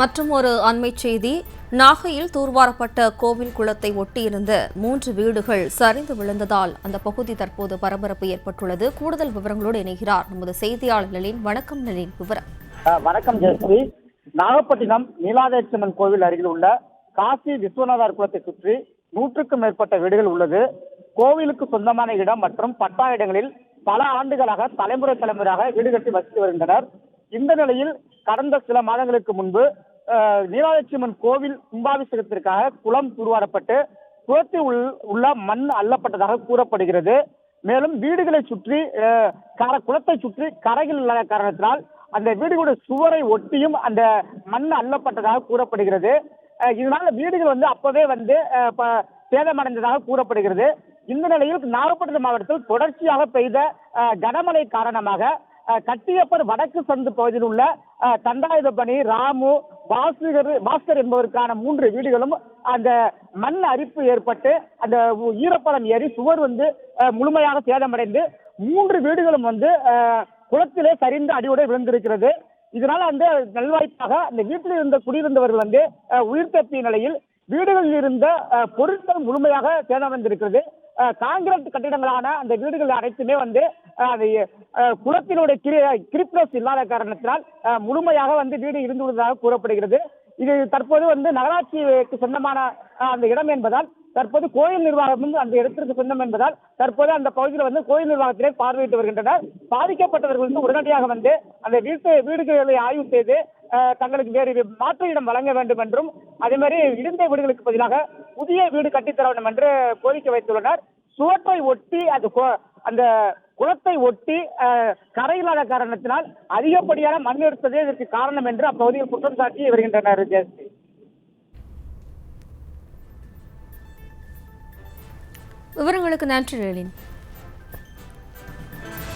மற்றும் ஒரு அண்மைச் செய்தி, நாகையில் தூர்வாரப்பட்ட கோவில் குளத்தை ஒட்டியிருந்த 3 வீடுகள் சரிந்து விழுந்ததால் அந்த பகுதி தற்போது பரபரப்பு ஏற்பட்டுள்ளது. கூடுதல் விவரங்களோடு இணைகிறார் நமது செய்தியாளர் நளின். வணக்கம் நளின், விவரம். வணக்கம் ஜெயஸ்ரீ. நாகப்பட்டினம் நீலாதேச்சம்மன் கோவில் அருகில் உள்ள காசி விஸ்வநாதர் குளத்தை சுற்றி 100க்கும் மேற்பட்ட வீடுகள் உள்ளது. கோவிலுக்கு சொந்தமான இடம் மற்றும் பட்டா இடங்களில் பல ஆண்டுகளாக தலைமுறையாக வீடு கட்டி வசித்து வருகின்றனர். இந்த நிலையில் கடந்த சில மாதங்களுக்கு முன்பு நீலாதேச்சம்மன் கோவில் கும்பாபிஷேகத்திற்காக குளம் தூர்வாரப்பட்டு குளத்தில் உள்ள மண் அள்ளப்பட்டதாக கூறப்படுகிறது. மேலும் வீடுகளை சுற்றி குளத்தை சுற்றி கரைகள் இல்லாத காரணத்தினால் அந்த வீடுகளுடைய சுவரை ஒட்டியும் அந்த மண் அள்ளப்பட்டதாக கூறப்படுகிறது. இதனால வீடுகள் அப்பவே சேதமடைந்ததாக கூறப்படுகிறது. இந்த நிலையில் நாகப்பட்டினம் மாவட்டத்தில் தொடர்ச்சியாக பெய்த கனமழை காரணமாக கட்டியப்பர் வடக்கு சந்து பகுதியில் உள்ள தண்டாயுதபணி, ராமு, பாஸ்கர் என்பவருக்கான 3 வீடுகளும் அந்த மண் அரிப்பு ஏற்பட்டு அந்த ஈரப்பதம் ஏறி சுவர் முழுமையாக சேதமடைந்து 3 வீடுகளும் குளத்திலே சரிந்து அடியோட விழுந்திருக்கிறது. இதனால நல்வாய்ப்பாக அந்த வீட்டில் குடியிருந்தவர்கள் உயிர் தப்பிய நிலையில் வீடுகளில் இருந்த பொருட்கள் முழுமையாக சேதமடைந்திருக்கிறது. காங்கிரீட் கட்டிடங்களான அந்த வீடுகள் அனைத்துமே குளத்தினுடைய கிரிப்னஸ் இல்லாத காரணத்தினால் முழுமையாக வீடு இருந்து விடுவதாக கூறப்படுகிறது. இது தற்போது நகராட்சிக்கு சொந்தமான அந்த இடம் என்பதால் தற்போது கோயில் நிர்வாகமும் அந்த இடத்திற்கு சொந்தம் என்பதால் தற்போது அந்த பகுதியில் கோயில் நிர்வாகத்திலே பார்வையிட்டு வருகின்றனர். பாதிக்கப்பட்டவர்கள் உடனடியாக அந்த வீடுகளை ஆய்வு செய்து தங்களுக்கு வேறு மாற்று இடம் வழங்க வேண்டும் என்றும் அதே மாதிரி இடிந்த வீடுகளுக்கு பதிலாக புதிய வீடு கட்டித்தர வேண்டும் என்று கோரிக்கை வைத்துள்ளனர். சுவற்றை ஒட்டி அந்த குளத்தை ஒட்டி கரையில்லாத காரணத்தினால் அதிகப்படியான மண் எடுத்ததே இதற்கு காரணம் என்று அப்பகுதியில் குற்றம் சாட்டி வருகின்றனர். விவரங்களுக்கு நன்றி நளின்.